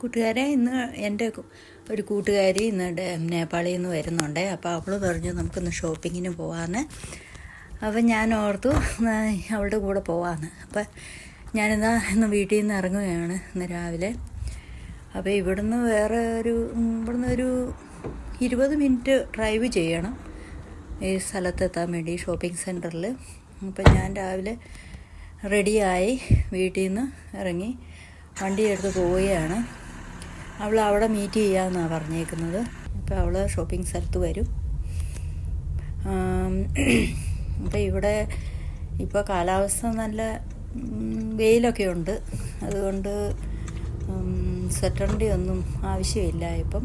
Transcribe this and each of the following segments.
കൂട്ടുകാരെ, ഇന്ന് എൻ്റെ ഒരു കൂട്ടുകാരി ഇന്ന് നേപ്പാളിൽ നിന്ന് വരുന്നുണ്ട്. അപ്പോൾ അവൾ പറഞ്ഞു നമുക്കിന്ന് ഷോപ്പിങ്ങിന് പോകാമെന്ന്. അപ്പം ഞാൻ ഓർത്തു അവളുടെ കൂടെ പോകാമെന്ന്. അപ്പം ഇന്ന് വീട്ടിൽ നിന്ന് ഇറങ്ങുകയാണ് ഇന്ന് രാവിലെ. അപ്പോൾ ഇവിടുന്ന് ഒരു 20 മിനിറ്റ് ഡ്രൈവ് ചെയ്യണം ഈ സ്ഥലത്തെത്താൻ വേണ്ടി, ഷോപ്പിംഗ് സെൻറ്ററിൽ. അപ്പം ഞാൻ രാവിലെ റെഡിയായി വീട്ടിൽ നിന്ന് ഇറങ്ങി വണ്ടി എടുത്ത് പോവുകയാണ്. അവൾ അവിടെ മീറ്റ് ചെയ്യാമെന്നാണ് പറഞ്ഞേക്കുന്നത്. അപ്പോൾ അവൾ ഷോപ്പിംഗ് സ്ഥലത്ത് വരും. അപ്പോൾ ഇവിടെ ഇപ്പോൾ കാലാവസ്ഥ നല്ല വെയിലൊക്കെ ഉണ്ട്, അതുകൊണ്ട് സ്വെറ്ററിൻ്റെ ഒന്നും ആവശ്യമില്ല. ഇപ്പം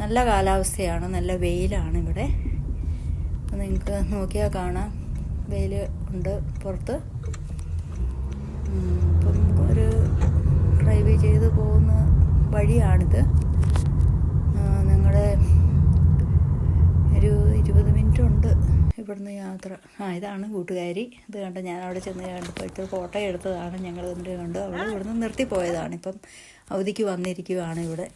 നല്ല കാലാവസ്ഥയാണ്, നല്ല വെയിലാണ് ഇവിടെ. അപ്പോൾ നിങ്ങൾക്ക് നോക്കിയാൽ കാണാം, വെയിൽ ഉണ്ട് പുറത്ത്. ഇപ്പം ഒരു ഡ്രൈവ് ചെയ്ത് പോകുന്ന വഴിയാണിത്. ഞങ്ങളുടെ ഒരു 20 മിനിറ്റ് ഉണ്ട് ഇവിടുന്ന് യാത്ര. ഇതാണ് കൂട്ടുകാരി. ഇത് കണ്ട് ഞാൻ അവിടെ ചെന്ന് കണ്ടപ്പോൾ ഇപ്പോൾ ഫോട്ടോ എടുത്തതാണ്. ഞങ്ങൾ തമ്മിൽ കണ്ടു. അവൾ ഇവിടുന്ന് നിർത്തിപ്പോയതാണ്. ഇപ്പം അവധിക്ക് വന്നിരിക്കുകയാണ് ഇവിടെ.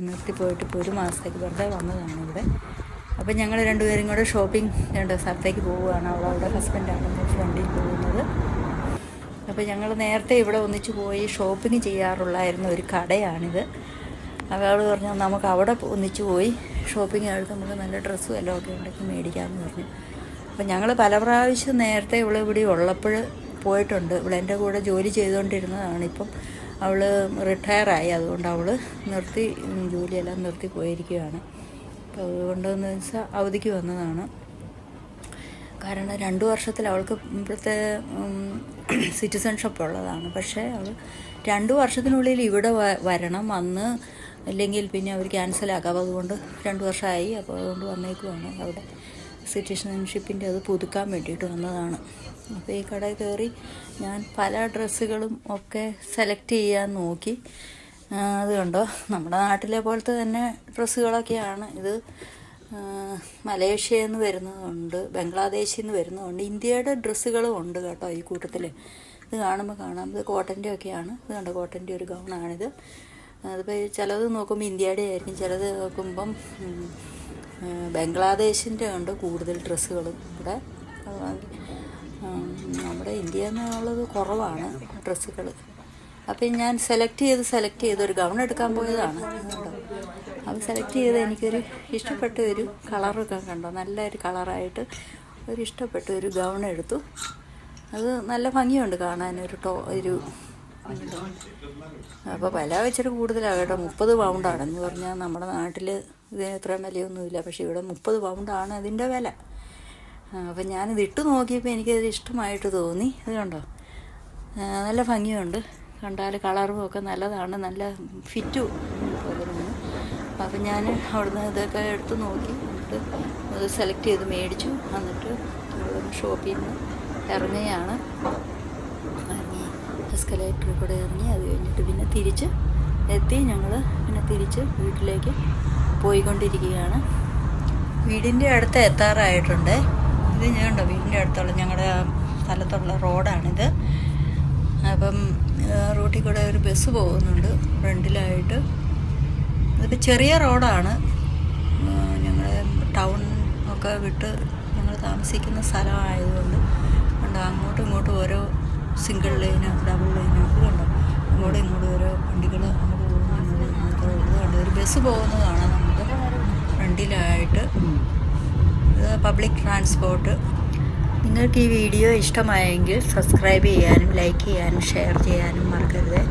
നിർത്തിപ്പോയിട്ട് ഇപ്പോൾ 1 മാസത്തേക്ക് വെറുതെ വന്നതാണ് ഇവിടെ. അപ്പം ഞങ്ങൾ രണ്ടുപേരും കൂടെ ഷോപ്പിംഗ് ചെയ്യേണ്ട സ്ഥലത്തേക്ക് പോവുകയാണ്. അവളുടെ ഹസ്ബൻഡാണ് വണ്ടിയിൽ പോകുന്നത്. അപ്പോൾ ഞങ്ങൾ നേരത്തെ ഇവിടെ ഒന്നിച്ച് പോയി ഷോപ്പിംഗ് ചെയ്യാറുള്ളായിരുന്ന ഒരു കടയാണിത്. അപ്പോൾ അവൾ പറഞ്ഞു നമുക്ക് അവിടെ ഒന്നിച്ച് പോയി ഷോപ്പിംഗ് എടുത്ത് നമുക്ക് നല്ല ഡ്രസ്സും എല്ലാം ഒക്കെ ഉണ്ടെങ്കിൽ മേടിക്കാമെന്ന് പറഞ്ഞു. അപ്പോൾ ഞങ്ങൾ പല പ്രാവശ്യം നേരത്തെ ഇവിടെ ഉള്ളപ്പോൾ പോയിട്ടുണ്ട്. എൻ്റെ കൂടെ ജോലി ചെയ്തുകൊണ്ടിരുന്നതാണ്. ഇപ്പം അവൾ റിട്ടയറായി, അതുകൊണ്ട് അവൾ ജോലിയെല്ലാം നിർത്തി പോയിരിക്കുകയാണ്. അപ്പോൾ അതുകൊണ്ടെന്ന് വെച്ചാൽ അവധിക്ക് വന്നതാണ്. കാരണം 2 വർഷത്തിൽ അവൾക്ക് ഇപ്പോഴത്തെ സിറ്റിസൺഷിപ്പ് ഉള്ളതാണ്. പക്ഷേ അവൾ 2 വർഷത്തിനുള്ളിൽ ഇവിടെ വരണം. വന്ന് അല്ലെങ്കിൽ പിന്നെ അവർ ക്യാൻസലാക്കാം. അതുകൊണ്ട് 2 വർഷമായി. അപ്പോൾ അതുകൊണ്ട് വന്നേക്കുവാണ്. അവിടെ സിറ്റിസൺഷിപ്പിൻ്റെ അത് പുതുക്കാൻ വേണ്ടിയിട്ട് വന്നതാണ്. അപ്പോൾ ഈ കടയിൽ കയറി ഞാൻ പല ഡ്രസ്സുകളും ഒക്കെ സെലക്ട് ചെയ്യാൻ നോക്കി. അത് കണ്ടോ, നമ്മുടെ നാട്ടിലെ പോലത്തെ തന്നെ ഡ്രസ്സുകളൊക്കെയാണ് ഇത്. മലേഷ്യയിൽ നിന്ന് വരുന്നതുണ്ട്, ബംഗ്ലാദേശിൽ നിന്ന് വരുന്നതുണ്ട്, ഇന്ത്യയുടെ ഡ്രസ്സുകളും ഉണ്ട് കേട്ടോ ഈ കൂട്ടത്തിൽ. ഇത് കാണുമ്പോൾ കാണാം, ഇത് കോട്ടൻ്റെ ഒക്കെയാണ്. ഇത് കണ്ടോ, കോട്ടൻ്റെ ഒരു ഗൗണാണിത്. അതിപ്പോൾ ചിലത് നോക്കുമ്പോൾ ഇന്ത്യയുടെ ആയിരിക്കും, ചിലത് നോക്കുമ്പം ബംഗ്ലാദേശിൻ്റെ ഉണ്ട് കൂടുതൽ ഡ്രസ്സുകളും ഇവിടെ. നമ്മുടെ ഇന്ത്യയിൽ നിന്നുള്ളത് കുറവാണ് ഡ്രസ്സുകൾ. അപ്പം ഞാൻ സെലക്ട് ചെയ്ത് ഒരു ഗൗൺ എടുക്കാൻ പോയതാണ്. അത് സെലക്ട് ചെയ്ത് എനിക്കൊരു ഇഷ്ടപ്പെട്ട ഒരു കളറൊക്കെ കണ്ടോ, നല്ലൊരു കളറായിട്ട് ഇഷ്ടപ്പെട്ട ഒരു ഗൗൺ എടുത്തു. അത് നല്ല ഭംഗിയുണ്ട് കാണാൻ. ഒരു അപ്പോൾ വില വെച്ചിട്ട് കൂടുതലാണ് കേട്ടോ. 30 പൗണ്ടാണെന്ന് പറഞ്ഞാൽ നമ്മുടെ നാട്ടിൽ ഇതിന് ഇത്രയും വിലയൊന്നുമില്ല. പക്ഷേ ഇവിടെ 30 പൗണ്ടാണ് അതിൻ്റെ വില. അപ്പം ഞാനിത് ഇട്ട് നോക്കിയപ്പോൾ എനിക്കത് ഇഷ്ടമായിട്ട് തോന്നി. ഇത് കണ്ടോ, നല്ല ഭംഗിയുണ്ട് കണ്ടാൽ. കളറും ഒക്കെ നല്ലതാണ്, നല്ല ഫിറ്റും പോലെ തന്നെ. അപ്പം ഞാൻ അവിടുന്ന് ഇതൊക്കെ എടുത്ത് നോക്കി, എന്നിട്ട് അത് സെലക്ട് ചെയ്ത് മേടിച്ചു. എന്നിട്ട് ഷോപ്പിൽ നിന്ന് ഇറങ്ങുകയാണ്. എസ്കലേറ്ററിൽ കൂടെ ഇറങ്ങി. അത് കഴിഞ്ഞിട്ട് പിന്നെ തിരിച്ച് എത്തി. ഞങ്ങൾ പിന്നെ തിരിച്ച് വീട്ടിലേക്ക് പോയിക്കൊണ്ടിരിക്കുകയാണ്. വീടിൻ്റെ അടുത്ത് എത്താറായിട്ടുണ്ട്. ഇത് ഞാൻ കണ്ടോ, വീടിൻ്റെ അടുത്തുള്ള ഞങ്ങളുടെ സ്ഥലത്തുള്ള റോഡാണിത്. അപ്പം റോട്ടിൽ കൂടെ ഒരു ബസ് പോകുന്നുണ്ട് ഫ്രണ്ടിലായിട്ട്. അതിപ്പോൾ ചെറിയ റോഡാണ്. ഞങ്ങൾ ടൗൺ ഒക്കെ വിട്ട് ഞങ്ങൾ താമസിക്കുന്ന സ്ഥലമായതുകൊണ്ട് അങ്ങോട്ടും ഇങ്ങോട്ടും ഓരോ സിംഗിൾ ലൈന്, ഡബിൾ ലൈന് ഒക്കെ കണ്ടോ, അങ്ങോട്ടും ഇങ്ങോട്ടും ഓരോ വണ്ടികൾ അങ്ങോട്ട് പോകുന്നത്. ഒരു ബസ് പോകുന്നതാണ് നമുക്ക് ഫ്രണ്ടിലായിട്ട്. ഇത് പബ്ലിക് ട്രാൻസ്പോർട്ട്. നിങ്ങൾക്ക് ഈ വീഡിയോ ഇഷ്ടമായെങ്കിൽ സബ്സ്ക്രൈബ് ചെയ്യാനും ലൈക്ക് ചെയ്യാനും ഷെയർ ചെയ്യാനും മറക്കരുത്.